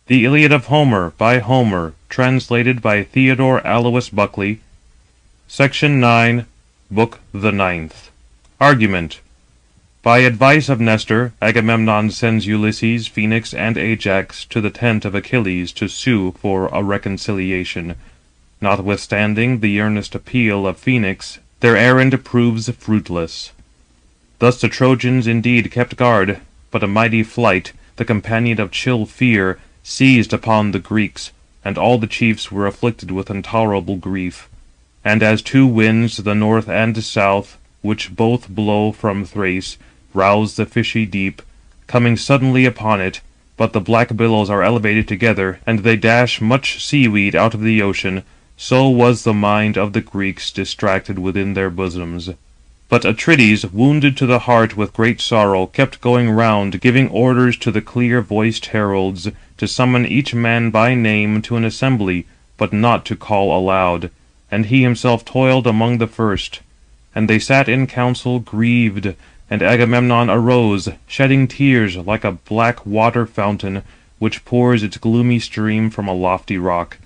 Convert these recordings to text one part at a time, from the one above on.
The Iliad of Homer, by Homer, translated by Theodore Alois Buckley. Section 9, Book the Ninth. Argument. By advice of Nestor, Agamemnon sends Ulysses, Phoenix, and Ajax to the tent of Achilles to sue for a reconciliation. Notwithstanding the earnest appeal of Phoenix, their errand proves fruitless. Thus the Trojans indeed kept guard, but a mighty flight, the companion of chill fear, seized upon the Greeks, and all the chiefs were afflicted with intolerable grief. And as two winds, the north and south, which both blow from Thrace, rouse the fishy deep, coming suddenly upon it, but the black billows are elevated together, and they dash much seaweed out of the ocean, so was the mind of the Greeks distracted within their bosoms. But Atrides, wounded to the heart with great sorrow, kept going round, giving orders to the clear-voiced heralds, to summon each man by name to an assembly, but not to call aloud. And he himself toiled among the first. And they sat in council, grieved, and Agamemnon arose, shedding tears like a black water fountain, which pours its gloomy stream from a lofty rock.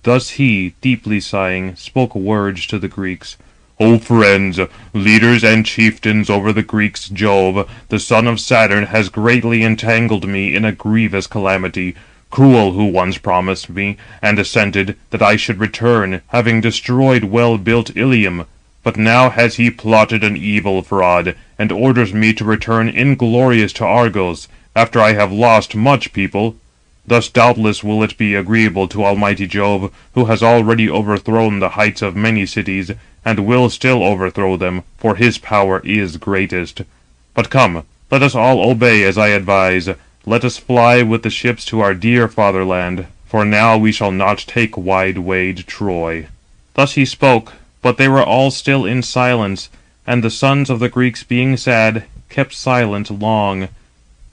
Thus he, deeply sighing, spoke words to the Greeks. O friends, leaders and chieftains over the Greeks, Jove, the son of Saturn, has greatly entangled me in a grievous calamity, cruel, who once promised me, and assented, that I should return, having destroyed well-built Ilium. But now has he plotted an evil fraud, and orders me to return inglorious to Argos, after I have lost much people. Thus doubtless will it be agreeable to almighty Jove, who has already overthrown the heights of many cities, and will still overthrow them, for his power is greatest. But come, let us all obey as I advise. Let us fly with the ships to our dear fatherland, for now we shall not take wide-wayed Troy. Thus he spoke, but they were all still in silence, and the sons of the Greeks being sad, kept silent long.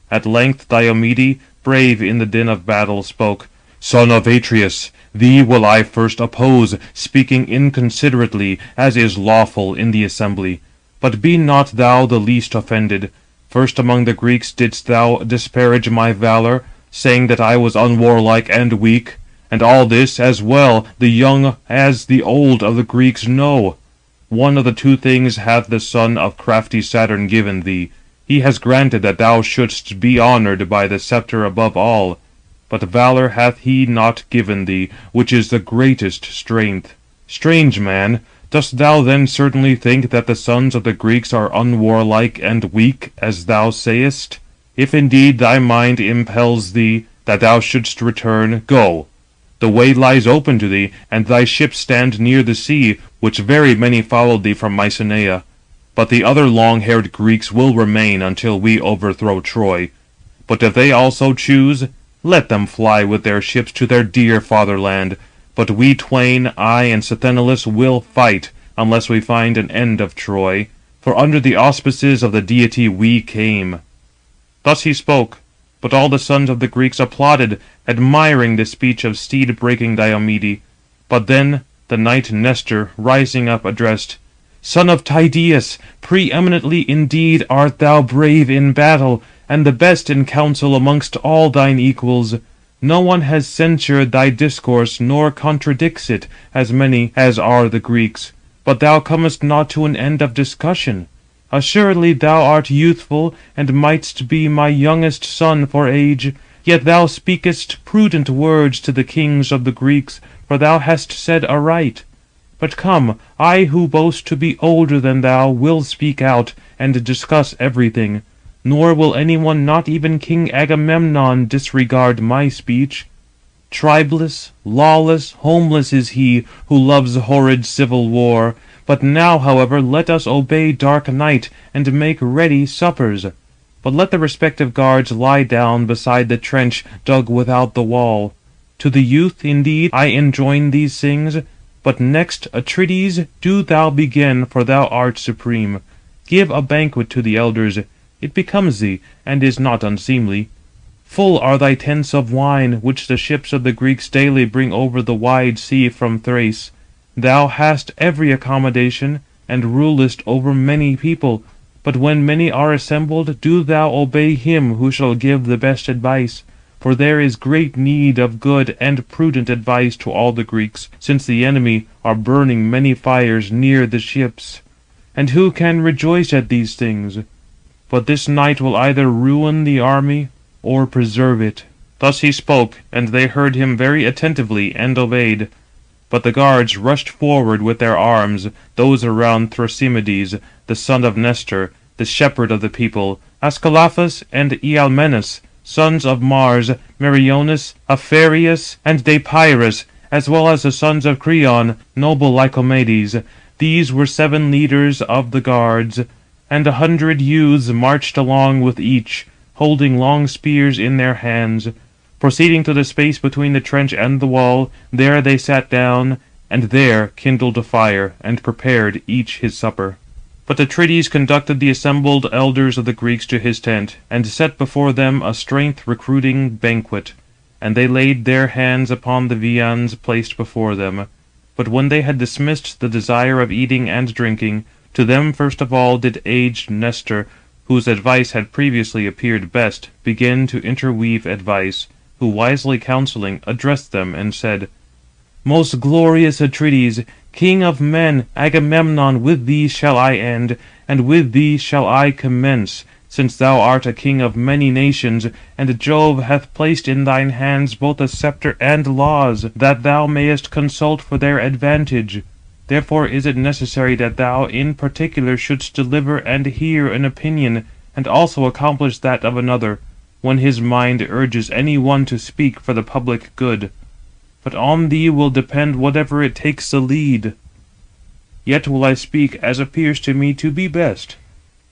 At length Diomede, brave in the din of battle, spoke, Son of Atreus, thee will I first oppose, speaking inconsiderately, as is lawful in the assembly. But be not thou the least offended. First among the Greeks didst thou disparage my valour, saying that I was unwarlike and weak. And all this, as well the young as the old of the Greeks know. One of the two things hath the son of crafty Saturn given thee. He has granted that thou shouldst be honoured by the sceptre above all. But valour hath he not given thee, which is the greatest strength. Strange man, dost thou then certainly think that the sons of the Greeks are unwarlike and weak, as thou sayest? If indeed thy mind impels thee, that thou shouldst return, go. The way lies open to thee, and thy ships stand near the sea, which very many followed thee from Mycenae. But the other long-haired Greeks will remain until we overthrow Troy. But if they also choose, let them fly with their ships to their dear fatherland. But we twain, I and Sthenelus, will fight, unless we find an end of Troy. For under the auspices of the deity we came. Thus he spoke, but all the sons of the Greeks applauded, admiring the speech of steed-breaking Diomede. But then the knight Nestor, rising up, addressed, Son of Tydeus, preeminently indeed art thou brave in battle, and the best in counsel amongst all thine equals. No one has censured thy discourse, nor contradicts it, as many as are the Greeks. But thou comest not to an end of discussion. Assuredly thou art youthful, and mightst be my youngest son for age. Yet thou speakest prudent words to the kings of the Greeks, for thou hast said aright. But come, I who boast to be older than thou will speak out, and discuss everything. Nor will any one, not even King Agamemnon, disregard my speech. Tribeless, lawless, homeless is he, who loves horrid civil war. But now, however, let us obey dark night, and make ready suppers. But let the respective guards lie down beside the trench dug without the wall. To the youth, indeed, I enjoin these things. But next, Atrides, do thou begin, for thou art supreme. Give a banquet to the elders. It becomes thee, and is not unseemly. Full are thy tents of wine, which the ships of the Greeks daily bring over the wide sea from Thrace. Thou hast every accommodation, and rulest over many people. But when many are assembled, do thou obey him who shall give the best advice. For there is great need of good and prudent advice to all the Greeks, since the enemy are burning many fires near the ships. And who can rejoice at these things? But this night will either ruin the army or preserve it." Thus he spoke, and they heard him very attentively, and obeyed. But the guards rushed forward with their arms, those around Thrasymedes, the son of Nestor, the shepherd of the people, Ascalaphus and Ialmenus, sons of Mars, Meriones, Apharius, and Dapyrus, as well as the sons of Creon, noble Lycomedes. These were 7 leaders of the guards, and 100 youths marched along with each, holding long spears in their hands. Proceeding to the space between the trench and the wall, there they sat down, and there kindled a fire, and prepared each his supper. But Atrides conducted the assembled elders of the Greeks to his tent, and set before them a strength-recruiting banquet, and they laid their hands upon the viands placed before them. But when they had dismissed the desire of eating and drinking, to them first of all did aged Nestor, whose advice had previously appeared best, begin to interweave advice, who wisely counselling addressed them and said: "Most glorious Atrides, king of men, Agamemnon, with thee shall I end, and with thee shall I commence, since thou art a king of many nations, and Jove hath placed in thine hands both a scepter and laws, that thou mayest consult for their advantage. Therefore is it necessary that thou in particular shouldst deliver and hear an opinion, and also accomplish that of another, when his mind urges any one to speak for the public good. But on thee will depend whatever it takes the lead. Yet will I speak as appears to me to be best,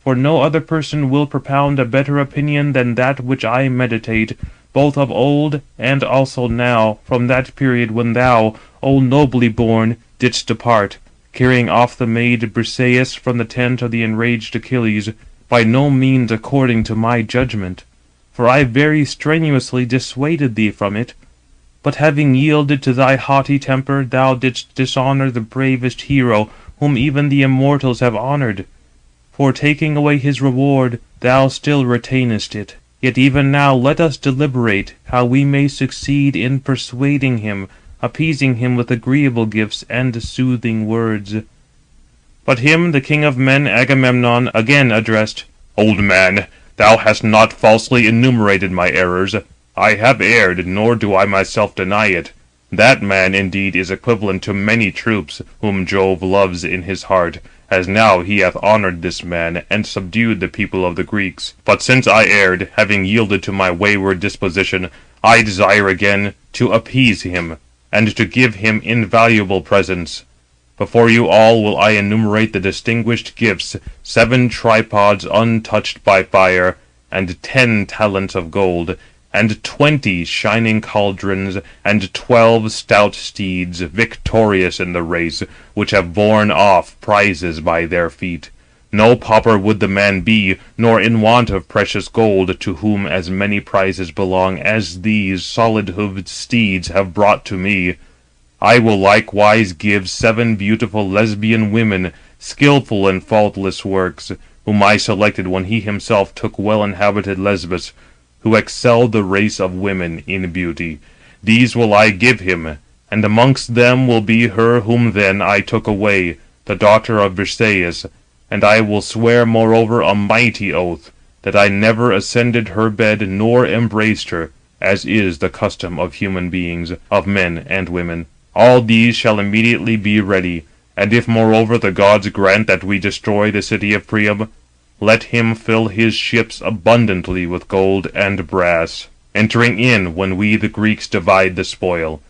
for no other person will propound a better opinion than that which I meditate, both of old and also now, from that period when thou, O nobly born, didst depart, carrying off the maid Briseis from the tent of the enraged Achilles, by no means according to my judgment. For I very strenuously dissuaded thee from it. But having yielded to thy haughty temper, thou didst dishonour the bravest hero, whom even the immortals have honoured. For taking away his reward, thou still retainest it. Yet even now let us deliberate how we may succeed in persuading him, appeasing him with agreeable gifts and soothing words." But him the king of men Agamemnon again addressed: "Old man, thou hast not falsely enumerated my errors. I have erred, nor do I myself deny it. That man indeed is equivalent to many troops, whom Jove loves in his heart, as now he hath honoured this man, and subdued the people of the Greeks. But since I erred, having yielded to my wayward disposition, I desire again to appease him, and to give him invaluable presents. Before you all will I enumerate the distinguished gifts, 7 tripods untouched by fire, and 10 talents of gold, and 20 shining cauldrons, and 12 stout steeds, victorious in the race, which have borne off prizes by their feet. No pauper would the man be, nor in want of precious gold, to whom as many prizes belong as these solid-hoofed steeds have brought to me. I will likewise give 7 beautiful Lesbian women, skilful in faultless works, whom I selected when he himself took well-inhabited Lesbos, who excelled the race of women in beauty. These will I give him, and amongst them will be her whom then I took away, the daughter of Briseis. And I will swear moreover a mighty oath, that I never ascended her bed nor embraced her, as is the custom of human beings, of men and women. All these shall immediately be ready, and if moreover the gods grant that we destroy the city of Priam, let him fill his ships abundantly with gold and brass, entering in when we the Greeks divide the spoil.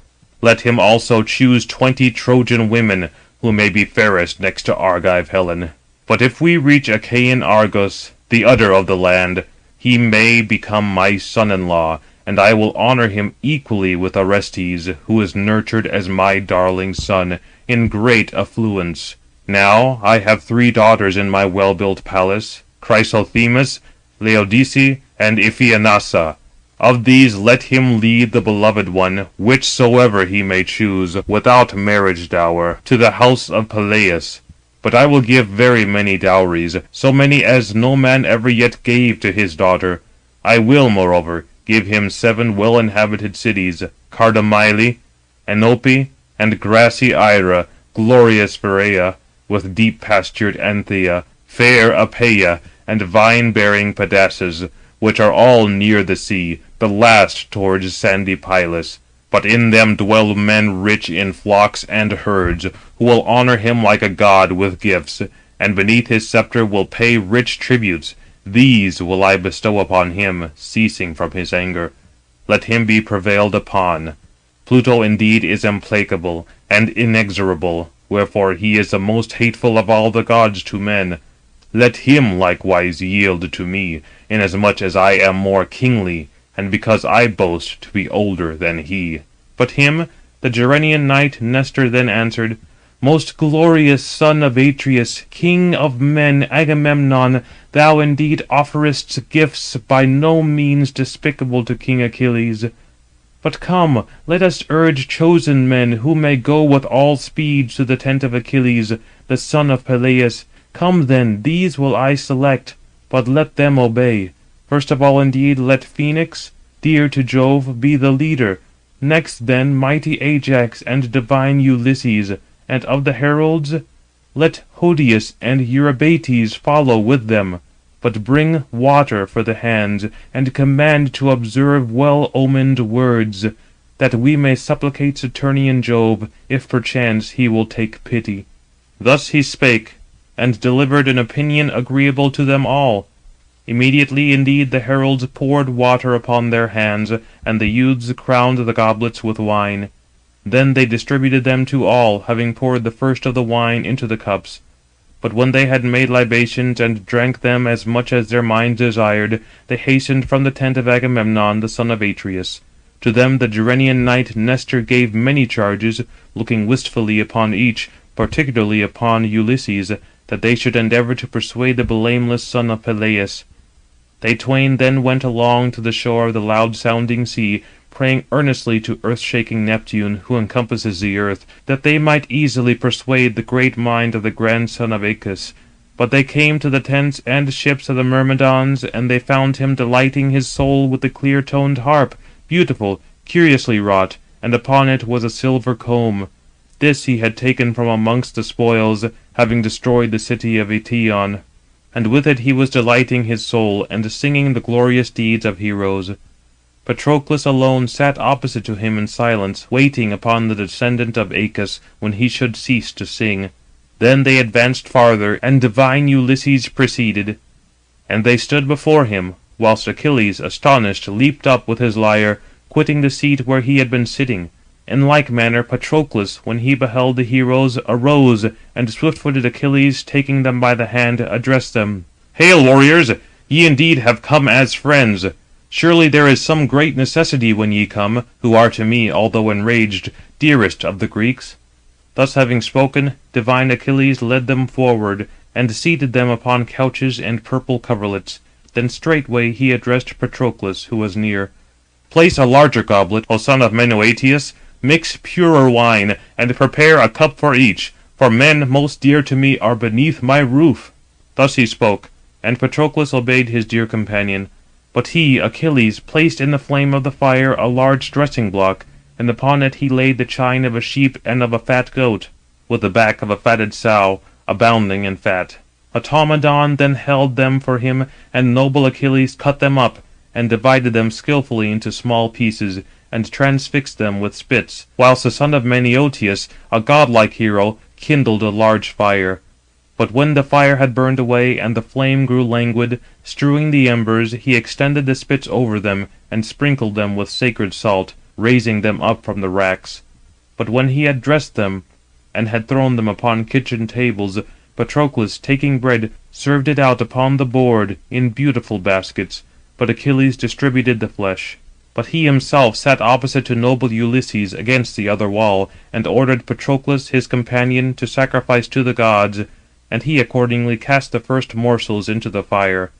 Let him also choose 20 Trojan women, who may be fairest next to Argive Helen. But if we reach Achaean Argos, the udder of the land, he may become my son-in-law, and I will honour him equally with Orestes, who is nurtured as my darling son, in great affluence. Now I have 3 daughters in my well-built palace, Chrysothemis, Laodice, and Iphianassa. Of these let him lead the beloved one, whichsoever he may choose, without marriage dower, to the house of Peleus. But I will give very many dowries, so many as no man ever yet gave to his daughter. I will, moreover, give him 7 well-inhabited cities, Cardamyle, Enope, and grassy Ira, glorious Pherea, with deep-pastured Anthea, fair Apaea, and vine-bearing Pedassus, which are all near the sea, the last towards sandy Pylus. But in them dwell men rich in flocks and herds, who will honour him like a god with gifts, and beneath his sceptre will pay rich tributes. These will I bestow upon him, ceasing from his anger. Let him be prevailed upon. Pluto indeed is implacable and inexorable, wherefore he is the most hateful of all the gods to men. Let him likewise yield to me, inasmuch as I am more kingly, and because I boast to be older than he. But him the Gerenian knight Nestor then answered, Most glorious son of Atreus, king of men, Agamemnon, thou indeed offerest gifts by no means despicable to King Achilles. But come, let us urge chosen men, who may go with all speed to the tent of Achilles, the son of Peleus. Come then, these will I select, but let them obey. First of all indeed let Phoenix, dear to Jove, be the leader. Next then mighty Ajax and divine Ulysses, and of the heralds let Hodius and Eurybates follow with them. But bring water for the hands, and command to observe well-omened words, that we may supplicate Saturnian Jove, if perchance he will take pity. Thus he spake, and delivered an opinion agreeable to them all. Immediately indeed the heralds poured water upon their hands, and the youths crowned the goblets with wine. Then they distributed them to all, having poured the first of the wine into the cups. But when they had made libations, and drank them as much as their minds desired, they hastened from the tent of Agamemnon the son of Atreus. To them the Gerenian knight Nestor gave many charges, looking wistfully upon each, particularly upon Ulysses, that they should endeavour to persuade the blameless son of Peleus. They twain then went along to the shore of the loud-sounding sea, praying earnestly to earth-shaking Neptune, who encompasses the earth, that they might easily persuade the great mind of the grandson of Acus. But they came to the tents and ships of the Myrmidons, and they found him delighting his soul with the clear-toned harp, beautiful, curiously wrought, and upon it was a silver comb. This he had taken from amongst the spoils, having destroyed the city of Eetion. And with it he was delighting his soul, and singing the glorious deeds of heroes. Patroclus alone sat opposite to him in silence, waiting upon the descendant of Acus, when he should cease to sing. Then they advanced farther, and divine Ulysses preceded. And they stood before him, whilst Achilles, astonished, leaped up with his lyre, quitting the seat where he had been sitting. In like manner Patroclus, when he beheld the heroes, arose, and swift-footed Achilles, taking them by the hand, addressed them. Hail, warriors! Ye indeed have come as friends. Surely there is some great necessity when ye come, who are to me, although enraged, dearest of the Greeks. Thus having spoken, divine Achilles led them forward, and seated them upon couches and purple coverlets. Then straightway he addressed Patroclus, who was near. Place a larger goblet, O son of Menœtius, mix purer wine, and prepare a cup for each, for men most dear to me are beneath my roof. Thus he spoke, and Patroclus obeyed his dear companion. But he, Achilles, placed in the flame of the fire a large dressing-block, and upon it he laid the chine of a sheep and of a fat goat, with the back of a fatted sow, abounding in fat. Automedon then held them for him, and noble Achilles cut them up, and divided them skilfully into small pieces, and transfixed them with spits, whilst the son of Menœtius, a godlike hero, kindled a large fire. But when the fire had burned away, and the flame grew languid, strewing the embers, he extended the spits over them, and sprinkled them with sacred salt, raising them up from the racks. But when he had dressed them, and had thrown them upon kitchen tables, Patroclus, taking bread, served it out upon the board in beautiful baskets, but Achilles distributed the flesh. But he himself sat opposite to noble Ulysses against the other wall, and ordered Patroclus his companion to sacrifice to the gods, and he accordingly cast the first morsels into the fire.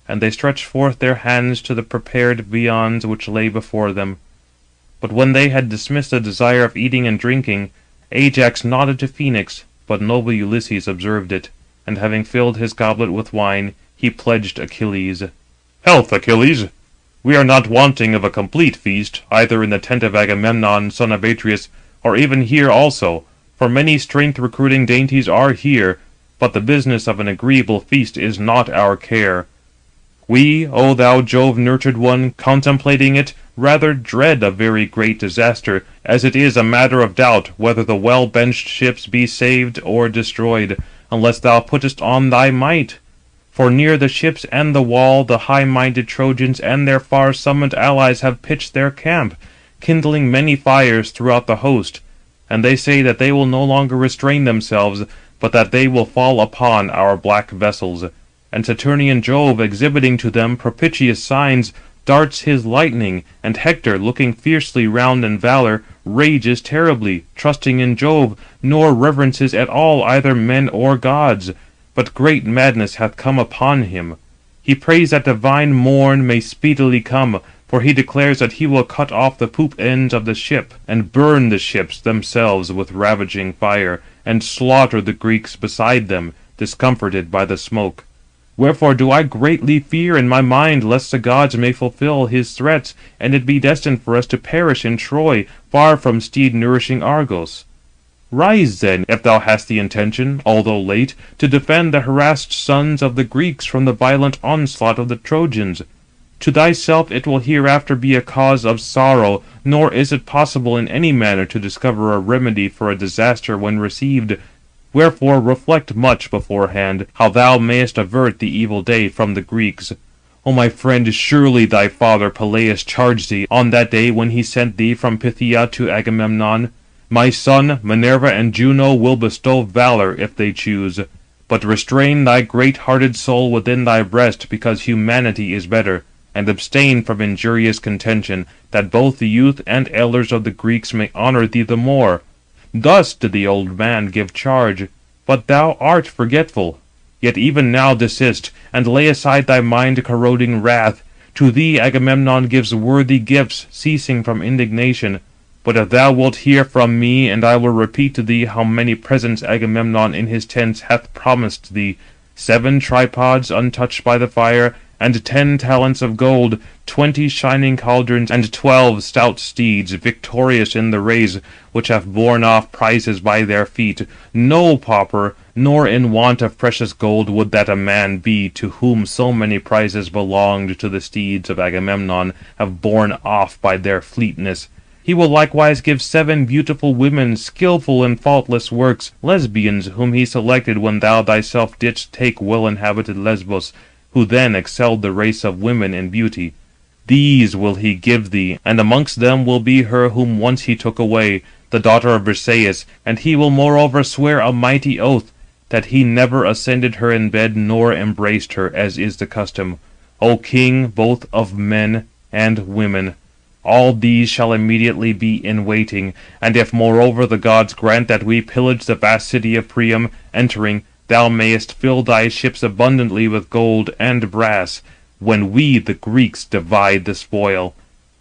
And they stretched forth their hands to the prepared viands which lay before them. But when they had dismissed the desire of eating and drinking, Ajax nodded to Phoenix, but noble Ulysses observed it, and having filled his goblet with wine, he pledged Achilles. Health, Achilles! We are not wanting of a complete feast, either in the tent of Agamemnon, son of Atreus, or even here also, for many strength-recruiting dainties are here, but the business of an agreeable feast is not our care. We, O thou Jove-nurtured one, contemplating it, rather dread a very great disaster, as it is a matter of doubt whether the well-benched ships be saved or destroyed, unless thou puttest on thy might. For near the ships and the wall the high-minded Trojans and their far-summoned allies have pitched their camp, kindling many fires throughout the host. And they say that they will no longer restrain themselves, but that they will fall upon our black vessels. And Saturnian Jove, exhibiting to them propitious signs, darts his lightning, and Hector, looking fiercely round in valour, rages terribly, trusting in Jove, nor reverences at all either men or gods. But great madness hath come upon him. He prays that divine morn may speedily come, for he declares that he will cut off the poop ends of the ship, and burn the ships themselves with ravaging fire, and slaughter the Greeks beside them, discomforted by the smoke. Wherefore do I greatly fear in my mind lest the gods may fulfil his threats, and it be destined for us to perish in Troy, far from steed-nourishing Argos. Rise then, if thou hast the intention, although late, to defend the harassed sons of the Greeks from the violent onslaught of the Trojans. To thyself it will hereafter be a cause of sorrow, nor is it possible in any manner to discover a remedy for a disaster when received. Wherefore reflect much beforehand, how thou mayest avert the evil day from the Greeks. O my friend, surely thy father Peleus charged thee, on that day when he sent thee from Phthia to Agamemnon. My son, Minerva and Juno will bestow valour if they choose. But restrain thy great-hearted soul within thy breast, because humanity is better, and abstain from injurious contention, that both the youth and elders of the Greeks may honour thee the more. Thus did the old man give charge, but thou art forgetful. Yet even now desist, and lay aside thy mind-corroding wrath. To thee Agamemnon gives worthy gifts, ceasing from indignation. But if thou wilt hear from me, and I will repeat to thee how many presents Agamemnon in his tents hath promised thee, 7 tripods untouched by the fire, and 10 talents of gold, 20 shining cauldrons, and 12 stout steeds, victorious in the race, which have borne off prizes by their feet. No pauper, nor in want of precious gold would that a man be, to whom so many prizes belonged to the steeds of Agamemnon, have borne off by their fleetness. He will likewise give 7 beautiful women, skilful in faultless works, Lesbians, whom he selected when thou thyself didst take well-inhabited Lesbos, who then excelled the race of women in beauty. These will he give thee, and amongst them will be her whom once he took away, the daughter of Briseis, and he will moreover swear a mighty oath, that he never ascended her in bed nor embraced her, as is the custom. O king, both of men and women, all these shall immediately be in waiting, and if moreover the gods grant that we pillage the vast city of Priam, entering, thou mayest fill thy ships abundantly with gold and brass, when we the Greeks divide the spoil.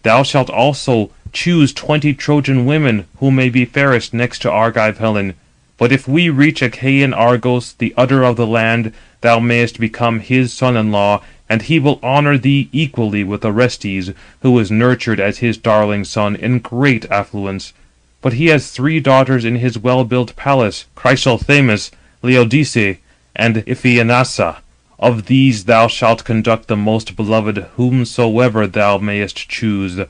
Thou shalt also choose 20 Trojan women, who may be fairest next to Argive Helen. But if we reach Achaean Argos, the udder of the land, thou mayest become his son-in-law, and he will honour thee equally with Orestes, who was nurtured as his darling son in great affluence. But he has 3 daughters in his well-built palace, Chrysothemis, Laodice, and Iphianassa. Of these thou shalt conduct the most beloved whomsoever thou mayest choose,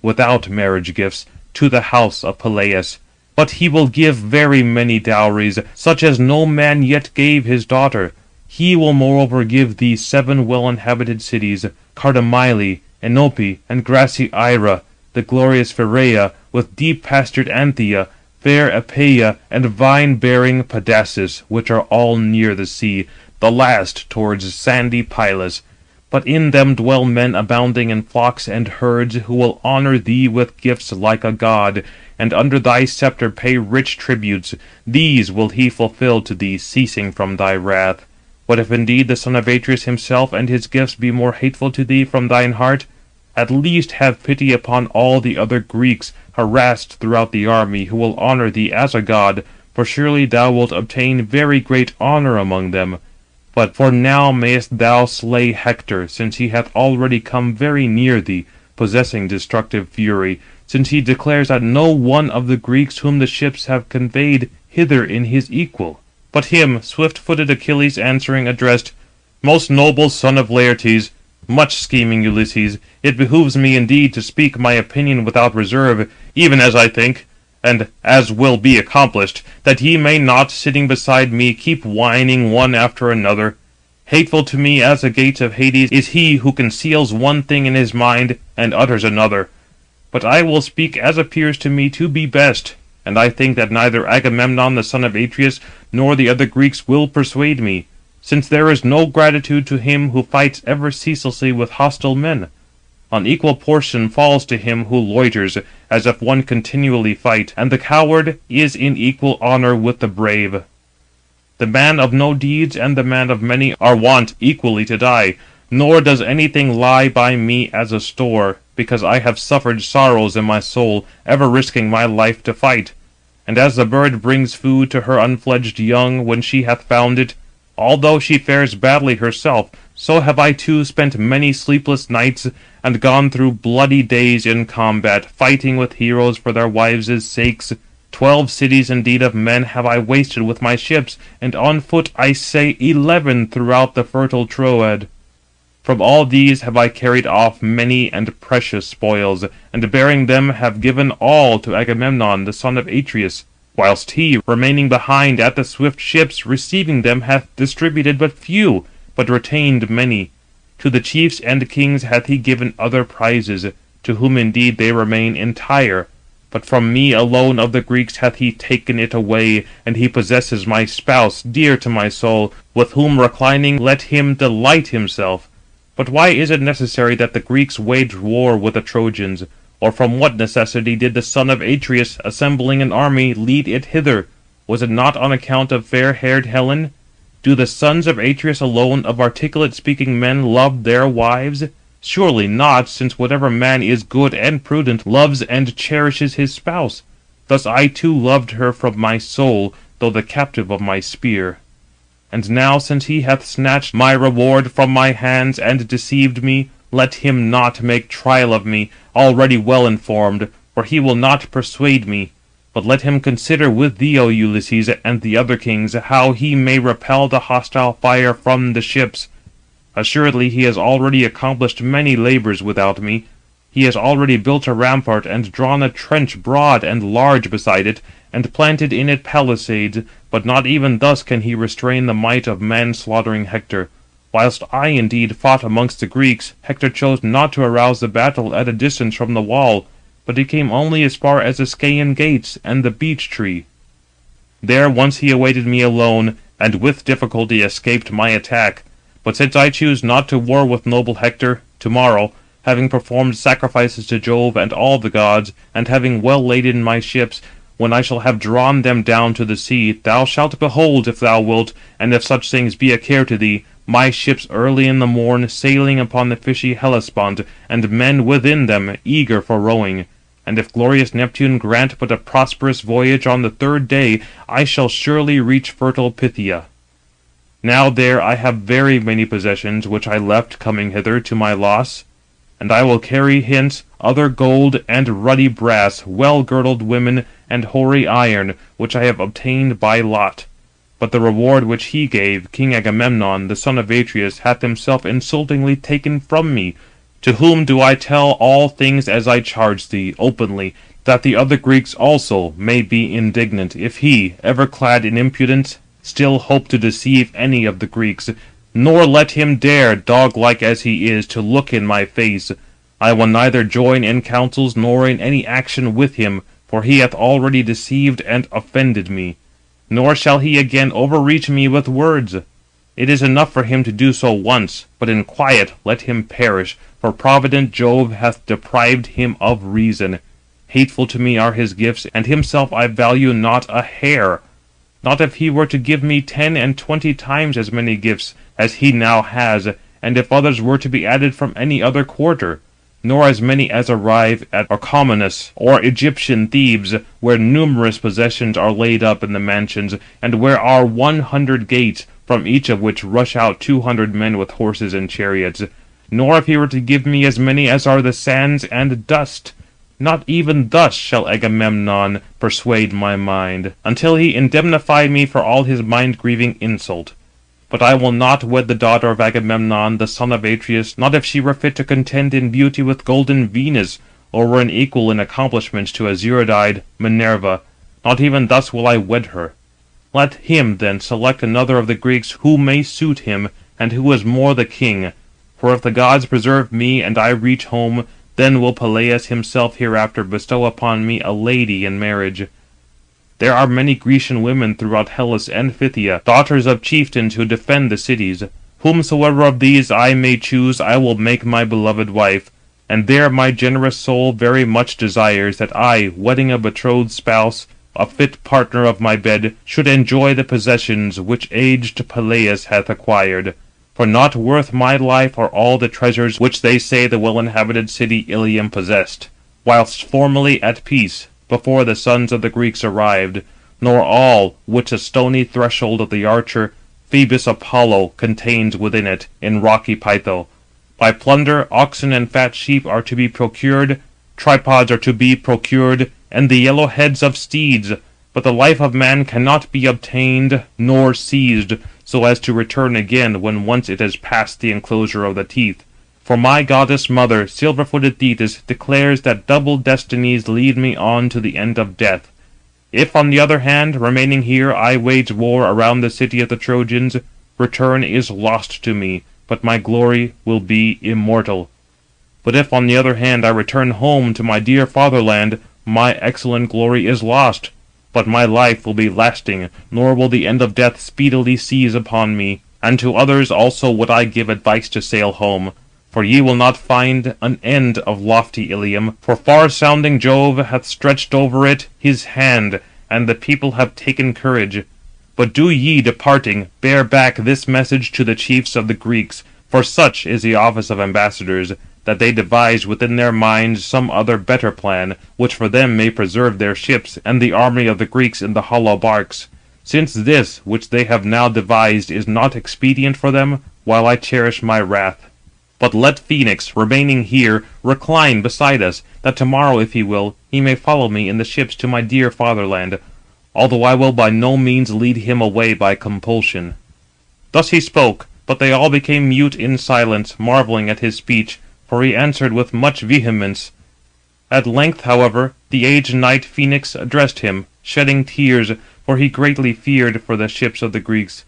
without marriage gifts, to the house of Peleus. But he will give very many dowries, such as no man yet gave his daughter. He will moreover give thee 7 well-inhabited cities, Cardamyle, Enope, and grassy Ira, the glorious Pherea, with deep-pastured Anthea, fair Apaea, and vine-bearing Pedasus, which are all near the sea, the last towards sandy Pylus. But in them dwell men abounding in flocks and herds, who will honour thee with gifts like a god, and under thy sceptre pay rich tributes. These will he fulfil to thee, ceasing from thy wrath. But if indeed the son of Atreus himself and his gifts be more hateful to thee from thine heart, at least have pity upon all the other Greeks, harassed throughout the army, who will honour thee as a god, for surely thou wilt obtain very great honour among them. But for now mayest thou slay Hector, since he hath already come very near thee, possessing destructive fury, since he declares that no one of the Greeks whom the ships have conveyed hither in his equal. But him swift-footed Achilles answering addressed, Most noble son of Laertes, much scheming Ulysses, it behooves me indeed to speak my opinion without reserve, even as I think, and as will be accomplished, that ye may not, sitting beside me, keep whining one after another. Hateful to me as the gates of Hades is he who conceals one thing in his mind and utters another. But I will speak as appears to me to be best, and I think that neither Agamemnon the son of Atreus nor the other Greeks will persuade me, since there is no gratitude to him who fights ever ceaselessly with hostile men. An equal portion falls to him who loiters, as if one continually fight, and the coward is in equal honour with the brave. The man of no deeds and the man of many are wont equally to die, nor does anything lie by me as a store, because I have suffered sorrows in my soul, ever risking my life to fight. And as the bird brings food to her unfledged young when she hath found it, although she fares badly herself, so have I too spent many sleepless nights, and gone through bloody days in combat, fighting with heroes for their wives' sakes. 12 cities indeed of men have I wasted with my ships, and on foot I say 11 throughout the fertile Troad. From all these have I carried off many and precious spoils, and bearing them have given all to Agamemnon the son of Atreus, whilst he, remaining behind at the swift ships, receiving them, hath distributed but few, but retained many. To the chiefs and kings hath he given other prizes, to whom indeed they remain entire. But from me alone of the Greeks hath he taken it away, and he possesses my spouse, dear to my soul, with whom reclining let him delight himself. But why is it necessary that the Greeks wage war with the Trojans? Or from what necessity did the son of Atreus, assembling an army, lead it hither? Was it not on account of fair-haired Helen? Do the sons of Atreus alone of articulate-speaking men love their wives? Surely not, since whatever man is good and prudent loves and cherishes his spouse. Thus I too loved her from my soul, though the captive of my spear. And now, since he hath snatched my reward from my hands and deceived me, let him not make trial of me, already well informed, for he will not persuade me. But let him consider with thee, O Ulysses, and the other kings, how he may repel the hostile fire from the ships. Assuredly he has already accomplished many labours without me. He has already built a rampart, and drawn a trench broad and large beside it, and planted in it palisades, but not even thus can he restrain the might of man-slaughtering Hector. Whilst I indeed fought amongst the Greeks, Hector chose not to arouse the battle at a distance from the wall, but he came only as far as the Scaean gates and the beech tree. There once he awaited me alone, and with difficulty escaped my attack. But since I choose not to war with noble Hector, to-morrow, having performed sacrifices to Jove and all the gods, and having well laden my ships, when I shall have drawn them down to the sea, thou shalt behold, if thou wilt, and if such things be a care to thee, my ships early in the morn sailing upon the fishy Hellespont, and men within them eager for rowing. And if glorious Neptune grant but a prosperous voyage on the 3rd day, I shall surely reach fertile Phthia. Now there I have very many possessions, which I left coming hither to my loss. And I will carry hence other gold and ruddy brass, well-girdled women, and hoary iron, which I have obtained by lot. But the reward which he gave, King Agamemnon, the son of Atreus, hath himself insultingly taken from me. To whom do I tell all things as I charge thee, openly, that the other Greeks also may be indignant, if he, ever clad in impudence, still hope to deceive any of the Greeks. Nor let him dare, dog-like as he is, to look in my face. I will neither join in counsels nor in any action with him, for he hath already deceived and offended me. Nor shall he again overreach me with words. It is enough for him to do so once, but in quiet let him perish, for provident Jove hath deprived him of reason. Hateful to me are his gifts, and himself I value not a hair. Not if he were to give me 10 and 20 times as many gifts as he now has, and if others were to be added from any other quarter, nor as many as arrive at Orchomenus or Egyptian Thebes, where numerous possessions are laid up in the mansions, and where are 100 gates, from each of which rush out 200 men with horses and chariots. Nor if he were to give me as many as are the sands and dust, not even thus shall Agamemnon persuade my mind, until he indemnify me for all his mind-grieving insult. But I will not wed the daughter of Agamemnon, the son of Atreus, not if she were fit to contend in beauty with golden Venus, or were an equal in accomplishments to azure-eyed Minerva. Not even thus will I wed her. Let him then select another of the Greeks who may suit him, and who is more the king. For if the gods preserve me, and I reach home, then will Peleus himself hereafter bestow upon me a lady in marriage. There are many Grecian women throughout Hellas and Phthia, daughters of chieftains who defend the cities. Whomsoever of these I may choose, I will make my beloved wife. And there my generous soul very much desires that I, wedding a betrothed spouse, a fit partner of my bed, should enjoy the possessions which aged Peleus hath acquired. For not worth my life are all the treasures which they say the well-inhabited city Ilium possessed, whilst formerly at peace, before the sons of the Greeks arrived, nor all which the stony threshold of the archer Phoebus Apollo contains within it, in rocky Pytho. By plunder, oxen and fat sheep are to be procured, tripods are to be procured, and the yellow heads of steeds. But the life of man cannot be obtained nor seized, so as to return again when once it has passed the enclosure of the teeth. For my goddess mother, silver-footed Thetis, declares that double destinies lead me on to the end of death. If, on the other hand, remaining here, I wage war around the city of the Trojans, return is lost to me, but my glory will be immortal. But if, on the other hand, I return home to my dear fatherland, my excellent glory is lost, but my life will be lasting, nor will the end of death speedily seize upon me. And to others also would I give advice to sail home. For ye will not find an end of lofty Ilium, for far-sounding Jove hath stretched over it his hand, and the people have taken courage. But do ye, departing, bear back this message to the chiefs of the Greeks, for such is the office of ambassadors, that they devise within their minds some other better plan, which for them may preserve their ships, and the army of the Greeks in the hollow barks. Since this, which they have now devised, is not expedient for them, while I cherish my wrath. But let Phoenix, remaining here, recline beside us, that tomorrow, if he will, he may follow me in the ships to my dear fatherland, although I will by no means lead him away by compulsion." Thus he spoke, but they all became mute in silence, marvelling at his speech, for he answered with much vehemence. At length, however, the aged knight Phoenix addressed him, shedding tears, for he greatly feared for the ships of the Greeks.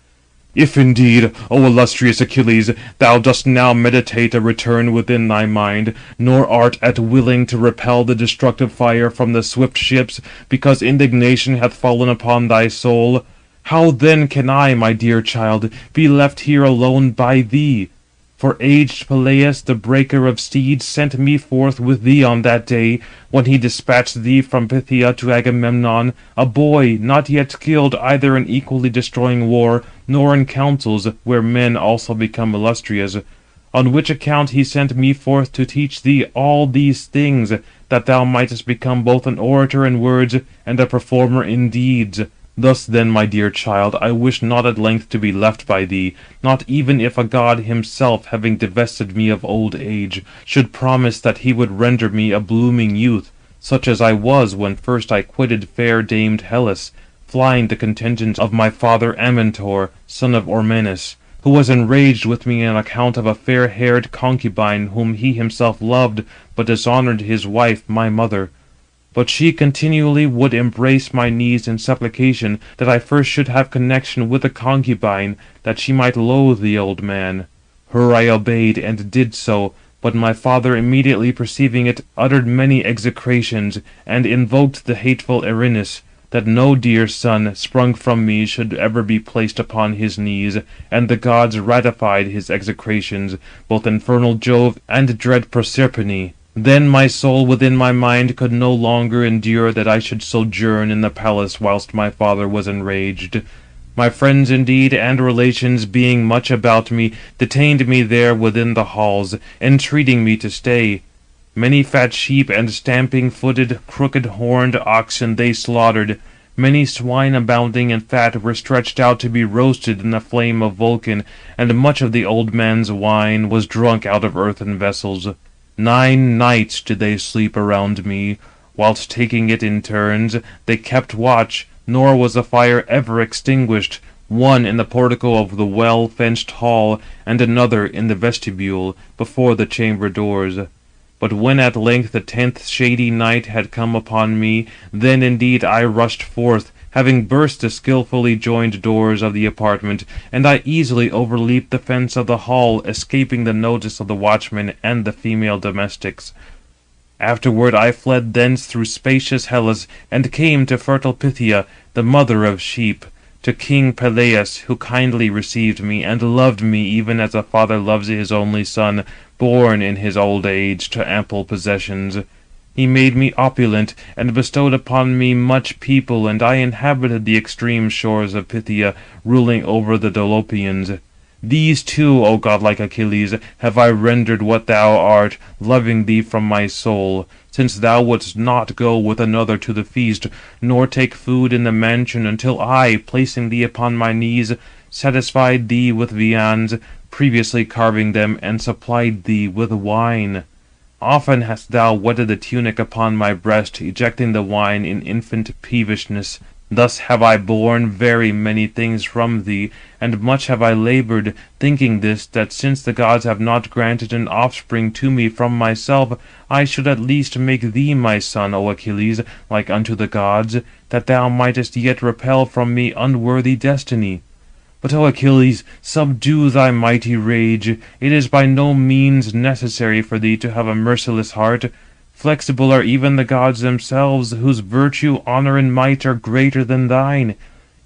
"If indeed, O illustrious Achilles, thou dost now meditate a return within thy mind, nor art at willing to repel the destructive fire from the swift ships, because indignation hath fallen upon thy soul, how then can I, my dear child, be left here alone by thee? For aged Peleus, the breaker of steeds, sent me forth with thee on that day, when he dispatched thee from Phthia to Agamemnon, a boy, not yet skilled either in equally destroying war, nor in councils, where men also become illustrious. On which account he sent me forth to teach thee all these things, that thou mightest become both an orator in words, and a performer in deeds. Thus then, my dear child, I wish not at length to be left by thee, not even if a god himself, having divested me of old age, should promise that he would render me a blooming youth, such as I was when first I quitted fair-damed Hellas, flying the contentions of my father Amintor, son of Ormenus, who was enraged with me on account of a fair-haired concubine whom he himself loved, but dishonoured his wife, my mother. But she continually would embrace my knees in supplication that I first should have connection with the concubine, that she might loathe the old man. Her I obeyed, and did so, but my father immediately perceiving it, uttered many execrations, and invoked the hateful Erinus, that no dear son, sprung from me, should ever be placed upon his knees, and the gods ratified his execrations, both infernal Jove and dread Proserpine. Then my soul within my mind could no longer endure that I should sojourn in the palace whilst my father was enraged. My friends indeed and relations, being much about me, detained me there within the halls, entreating me to stay. Many fat sheep and stamping-footed, crooked-horned oxen they slaughtered. Many swine abounding in fat were stretched out to be roasted in the flame of Vulcan, and much of the old man's wine was drunk out of earthen vessels. 9 nights did they sleep around me. Whilst taking it in turns, they kept watch, nor was the fire ever extinguished, one in the portico of the well-fenced hall, and another in the vestibule, before the chamber doors. But when at length the 10th shady night had come upon me, then indeed I rushed forth, having burst the skilfully joined doors of the apartment, and I easily overleaped the fence of the hall, escaping the notice of the watchmen and the female domestics. Afterward I fled thence through spacious Hellas, and came to fertile Phthia, the mother of sheep, to King Peleus, who kindly received me, and loved me even as a father loves his only son, born in his old age to ample possessions. He made me opulent, and bestowed upon me much people, and I inhabited the extreme shores of Phthia, ruling over the Dolopians. These too, O godlike Achilles, have I rendered what thou art, loving thee from my soul, since thou wouldst not go with another to the feast, nor take food in the mansion, until I, placing thee upon my knees, satisfied thee with viands, previously carving them, and supplied thee with wine. Often hast thou wetted the tunic upon my breast, ejecting the wine in infant peevishness. Thus have I borne very many things from thee, and much have I laboured, thinking this, that since the gods have not granted an offspring to me from myself, I should at least make thee my son, O Achilles, like unto the gods, that thou mightest yet repel from me unworthy destiny. But, O Achilles, subdue thy mighty rage. It is by no means necessary for thee to have a merciless heart. Flexible are even the gods themselves, whose virtue, honour, and might are greater than thine.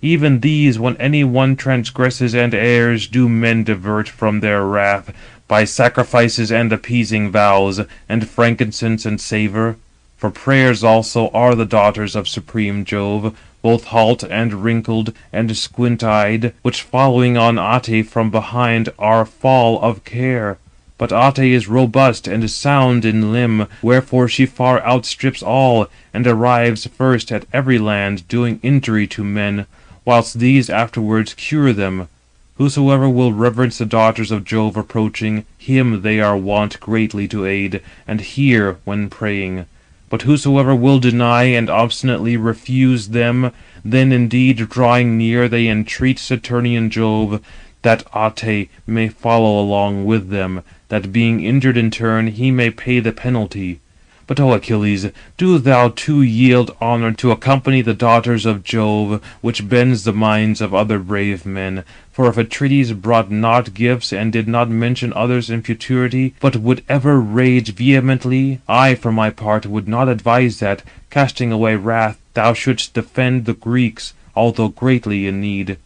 Even these, when any one transgresses and errs, do men divert from their wrath, by sacrifices and appeasing vows, and frankincense and savour. For prayers also are the daughters of supreme Jove, both halt and wrinkled, and squint-eyed, which following on Ate from behind are fall of care. But Ate is robust and sound in limb, wherefore she far outstrips all, and arrives first at every land, doing injury to men, whilst these afterwards cure them. Whosoever will reverence the daughters of Jove approaching, him they are wont greatly to aid, and hear when praying. But whosoever will deny and obstinately refuse them, then indeed drawing near they entreat Saturnian Jove, that Ate may follow along with them, that being injured in turn, he may pay the penalty. But, O Achilles, do thou too yield honour to accompany the daughters of Jove, which bends the minds of other brave men. For if Atrides brought not gifts, and did not mention others in futurity, but would ever rage vehemently, I for my part would not advise that, casting away wrath, thou shouldst defend the Greeks, although greatly in need.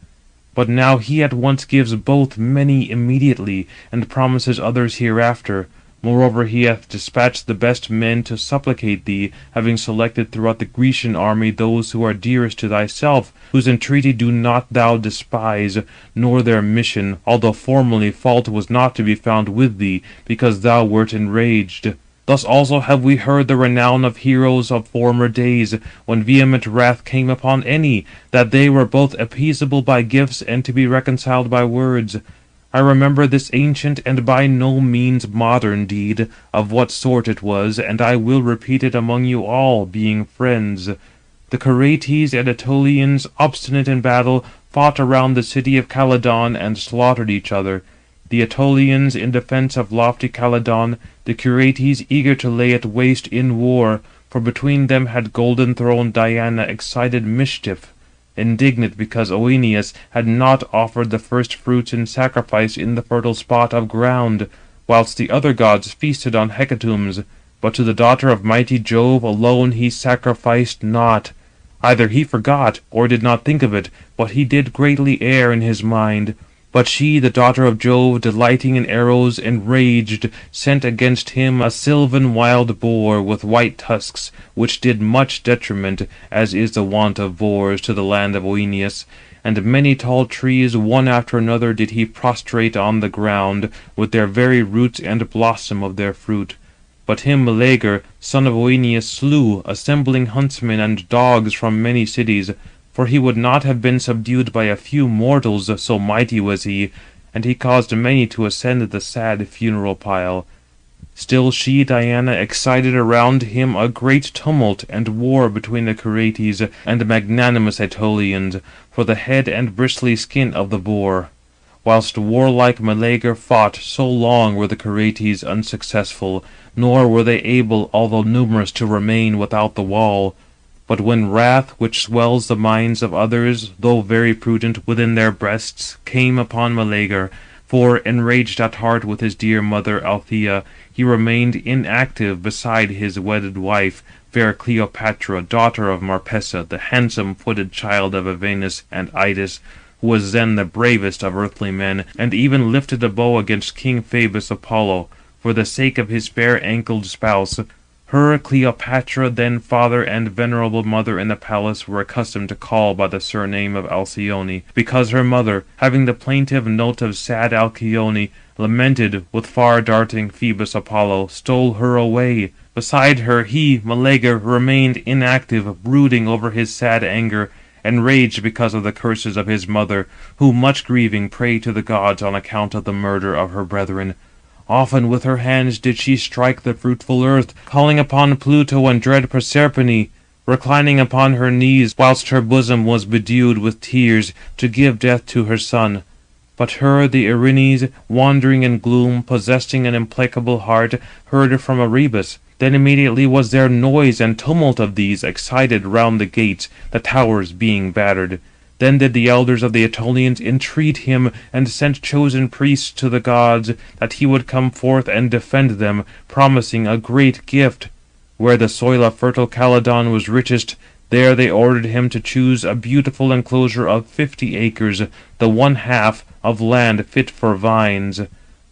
But now he at once gives both many immediately, and promises others hereafter. Moreover, he hath dispatched the best men to supplicate thee, having selected throughout the Grecian army those who are dearest to thyself, whose entreaty do not thou despise, nor their mission, although formerly fault was not to be found with thee, because thou wert enraged. Thus also have we heard the renown of heroes of former days, when vehement wrath came upon any, that they were both appeasable by gifts and to be reconciled by words. I remember this ancient and by no means modern deed, of what sort it was, and I will repeat it among you all, being friends. The Curetes and Aetolians, obstinate in battle, fought around the city of Calydon, and slaughtered each other. The Aetolians in defence of lofty Calydon, the Curetes eager to lay it waste in war, for between them had golden-throned Diana excited mischief, indignant because Oeneus had not offered the first fruits in sacrifice in the fertile spot of ground, whilst the other gods feasted on hecatombs. But to the daughter of mighty Jove alone he sacrificed not. Either he forgot, or did not think of it, but he did greatly err in his mind. But she, the daughter of Jove, delighting in arrows, enraged, sent against him a sylvan wild boar with white tusks, which did much detriment, as is the wont of boars, to the land of Oeneus. And many tall trees, one after another, did he prostrate on the ground, with their very roots and blossom of their fruit. But him Meleager, son of Oeneus, slew, assembling huntsmen and dogs from many cities. for he would not have been subdued by a few mortals, so mighty was he, and he caused many to ascend the sad funeral pile. Still she, Diana, excited around him a great tumult and war between the Curetes and magnanimous Aetolians, for the head and bristly skin of the boar. Whilst warlike Meleager fought, so long were the Curetes unsuccessful, nor were they able, although numerous, to remain without the wall. But when wrath, which swells the minds of others, though very prudent, within their breasts, came upon Meleager, for, enraged at heart with his dear mother Althea, he remained inactive beside his wedded wife, fair Cleopatra, daughter of Marpessa, the handsome-footed child of Evenus and Idas, who was then the bravest of earthly men, and even lifted a bow against King Phoebus Apollo, for the sake of his fair-ankled spouse. Her Cleopatra, then father and venerable mother in the palace, were accustomed to call by the surname of Alcyone, because her mother, having the plaintive note of sad Alcyone, lamented with far-darting Phoebus Apollo, stole her away. Beside her he, Meleager, remained inactive, brooding over his sad anger, enraged because of the curses of his mother, who, much grieving, prayed to the gods on account of the murder of her brethren. Often with her hands did she strike the fruitful earth, calling upon Pluto and dread Proserpine, reclining upon her knees, whilst her bosom was bedewed with tears, to give death to her son. But her the Erinyes, wandering in gloom, possessing an implacable heart, heard from Erebus. Then immediately was there noise and tumult of these excited round the gates, the towers being battered. Then did the elders of the Aetolians entreat him, and sent chosen priests to the gods, that he would come forth and defend them, promising a great gift. Where the soil of fertile Calydon was richest, there they ordered him to choose a beautiful enclosure of 50 acres, the one half of land fit for vines,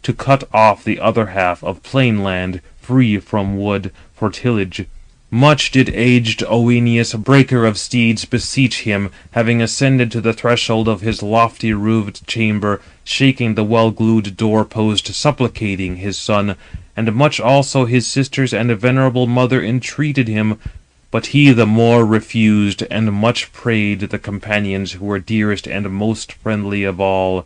to cut off the other half of plain land, free from wood, for tillage. Much did aged Oeneus, breaker of steeds, beseech him, having ascended to the threshold of his lofty roofed chamber, shaking the well-glued door-post, supplicating his son, and much also his sisters and venerable mother entreated him. But he the more refused, and much prayed the companions who were dearest and most friendly of all.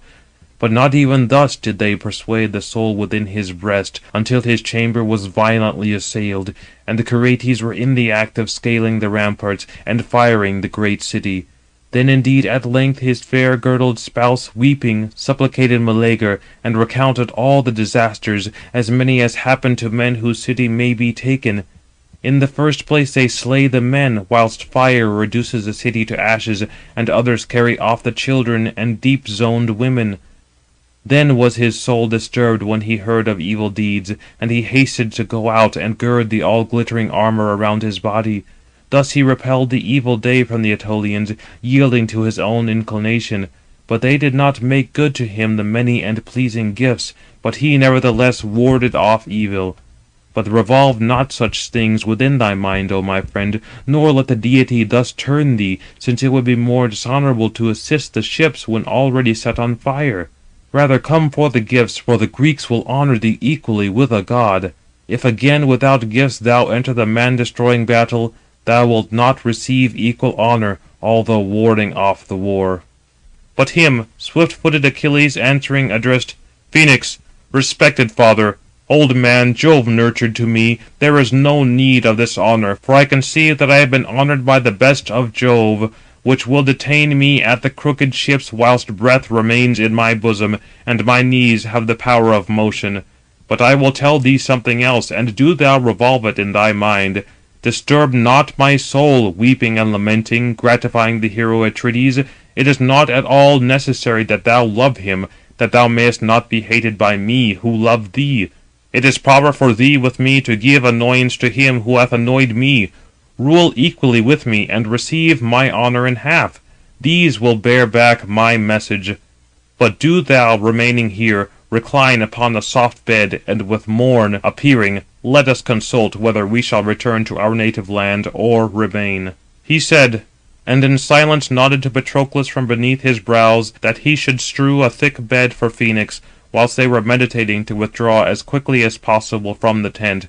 But not even thus did they persuade the soul within his breast, until his chamber was violently assailed, and the Curetes were in the act of scaling the ramparts, and firing the great city. Then indeed at length his fair-girdled spouse, weeping, supplicated Meleager, and recounted all the disasters, as many as happen to men whose city may be taken. In the first place they slay the men, whilst fire reduces the city to ashes, and others carry off the children and deep-zoned women. Then was his soul disturbed when he heard of evil deeds, and he hasted to go out and gird the all-glittering armour around his body. Thus he repelled the evil day from the Aetolians, yielding to his own inclination. But they did not make good to him the many and pleasing gifts, but he nevertheless warded off evil. But revolve not such things within thy mind, O my friend, nor let the deity thus turn thee, since it would be more dishonourable to assist the ships when already set on fire. Rather come for the gifts, for the Greeks will honour thee equally with a god. If again without gifts thou enter the man-destroying battle, thou wilt not receive equal honour, although warding off the war. But him swift-footed Achilles answering addressed, Phoenix, respected father, old man, Jove nurtured to me, there is no need of this honour, for I conceive that I have been honoured by the best of Jove, which will detain me at the crooked ships whilst breath remains in my bosom, and my knees have the power of motion. But I will tell thee something else, and do thou revolve it in thy mind. Disturb not my soul, weeping and lamenting, gratifying the hero Atrides. It is not at all necessary that thou love him, that thou mayest not be hated by me, who love thee. It is proper for thee with me to give annoyance to him who hath annoyed me. Rule equally with me, and receive my honour in half. These will bear back my message. But do thou, remaining here, recline upon the soft bed, and with morn appearing, let us consult whether we shall return to our native land, or remain. He said, and in silence nodded to Patroclus from beneath his brows, that he should strew a thick bed for Phoenix, whilst they were meditating to withdraw as quickly as possible from the tent.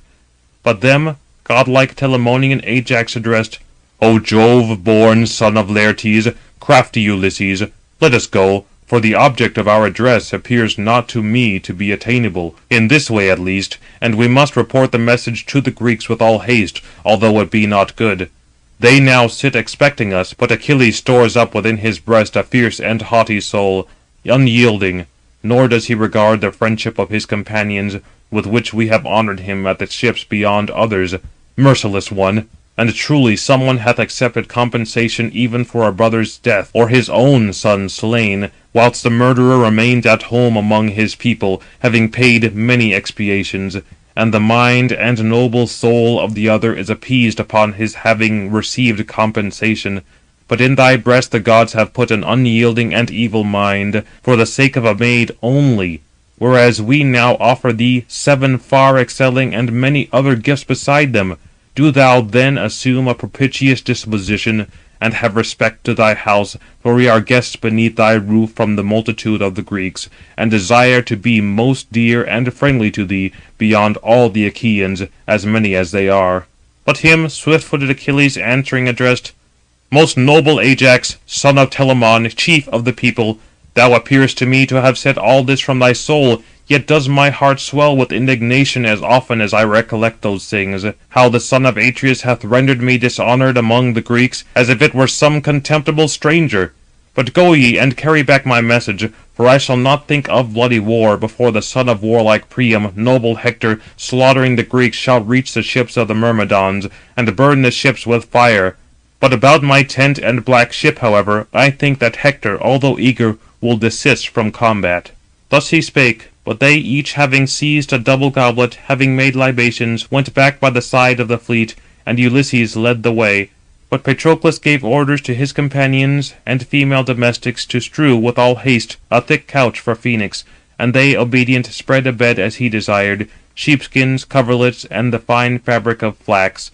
But them godlike Telamonian Ajax addressed, O Jove-born son of Laertes, crafty Ulysses, let us go, for the object of our address appears not to me to be attainable, in this way at least, and we must report the message to the Greeks with all haste, although it be not good. They now sit expecting us, but Achilles stores up within his breast a fierce and haughty soul, unyielding, nor does he regard the friendship of his companions, with which we have honoured him at the ships beyond others. Merciless one! And truly some one hath accepted compensation even for a brother's death, or his own son slain, whilst the murderer remains at home among his people, having paid many expiations. And the mind and noble soul of the other is appeased upon his having received compensation. But in thy breast the gods have put an unyielding and evil mind, for the sake of a maid only, whereas we now offer thee 7 far excelling and many other gifts beside them. Do thou then assume a propitious disposition, and have respect to thy house, for we are guests beneath thy roof from the multitude of the Greeks, and desire to be most dear and friendly to thee, beyond all the Achaeans, as many as they are." But him swift-footed Achilles answering addressed: "Most noble Ajax, son of Telamon, chief of the people, thou appearest to me to have said all this from thy soul, yet does my heart swell with indignation as often as I recollect those things, how the son of Atreus hath rendered me dishonoured among the Greeks, as if it were some contemptible stranger. But go ye, and carry back my message, for I shall not think of bloody war, before the son of warlike Priam, noble Hector, slaughtering the Greeks, shall reach the ships of the Myrmidons, and burn the ships with fire. But about my tent and black ship, however, I think that Hector, although eager, will desist from combat." Thus he spake, but they each having seized a double goblet, having made libations, went back by the side of the fleet, and Ulysses led the way. But Patroclus gave orders to his companions and female domestics to strew with all haste a thick couch for Phoenix, and they, obedient, spread a bed as he desired, sheepskins, coverlets, and the fine fabric of flax.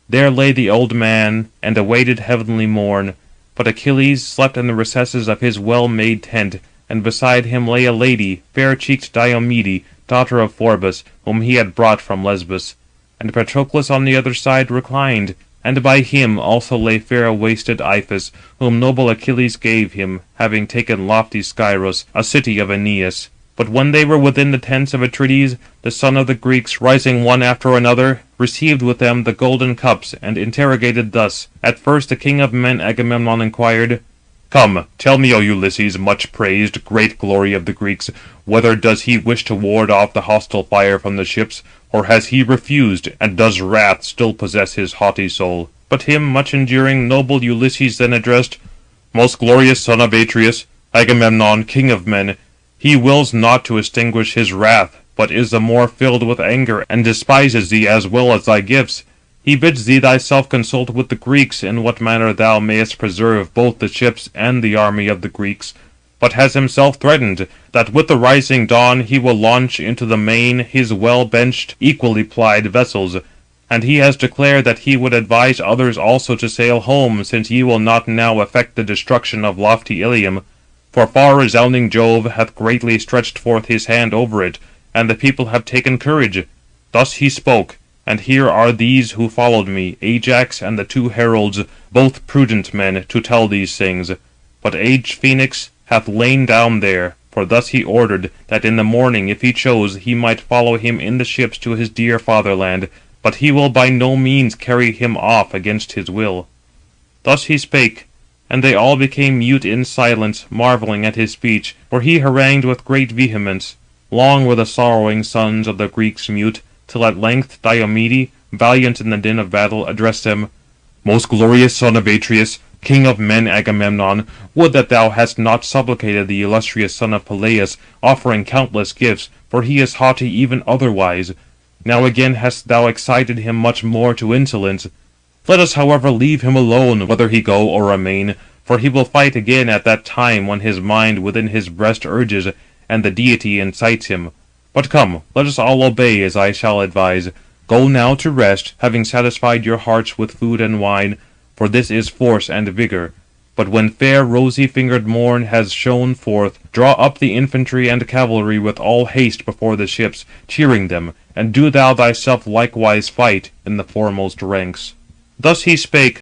There lay the old man, and awaited heavenly morn. But Achilles slept in the recesses of his well-made tent, and beside him lay a lady, fair-cheeked Diomede, daughter of Phorbas, whom he had brought from Lesbos. And Patroclus on the other side reclined, and by him also lay fair-waisted Iphis, whom noble Achilles gave him, having taken lofty Scyros, a city of Aeneas. But when they were within the tents of Atrides, the son of the Greeks, rising one after another, received with them the golden cups, and interrogated thus. At first the king of men Agamemnon inquired: "Come, tell me, O Ulysses, much praised, great glory of the Greeks, whether does he wish to ward off the hostile fire from the ships, or has he refused, and does wrath still possess his haughty soul?" But him much enduring noble Ulysses then addressed: "Most glorious son of Atreus, Agamemnon, king of men, he wills not to extinguish his wrath, but is the more filled with anger, and despises thee as well as thy gifts. He bids thee thyself consult with the Greeks in what manner thou mayest preserve both the ships and the army of the Greeks, but has himself threatened, that with the rising dawn he will launch into the main his well-benched, equally plied vessels. And he has declared that he would advise others also to sail home, since ye will not now effect the destruction of lofty Ilium. For far-resounding Jove hath greatly stretched forth his hand over it, and the people have taken courage." Thus he spoke, and here are these who followed me, Ajax and the 2 heralds, both prudent men, to tell these things. But aged Phoenix hath lain down there, for thus he ordered, that in the morning, if he chose, he might follow him in the ships to his dear fatherland, but he will by no means carry him off against his will. Thus he spake, and they all became mute in silence, marvelling at his speech, for he harangued with great vehemence. Long were the sorrowing sons of the Greeks mute, till at length Diomede, valiant in the din of battle, addressed him: "Most glorious son of Atreus, king of men Agamemnon, would that thou hadst not supplicated the illustrious son of Peleus, offering countless gifts, for he is haughty even otherwise. Now again hast thou excited him much more to insolence. Let us however leave him alone, whether he go or remain, for he will fight again at that time when his mind within his breast urges, and the deity incites him. But come, let us all obey as I shall advise. Go now to rest, having satisfied your hearts with food and wine, for this is force and vigour. But when fair rosy-fingered morn has shone forth, draw up the infantry and cavalry with all haste before the ships, cheering them, and do thou thyself likewise fight in the foremost ranks." Thus he spake,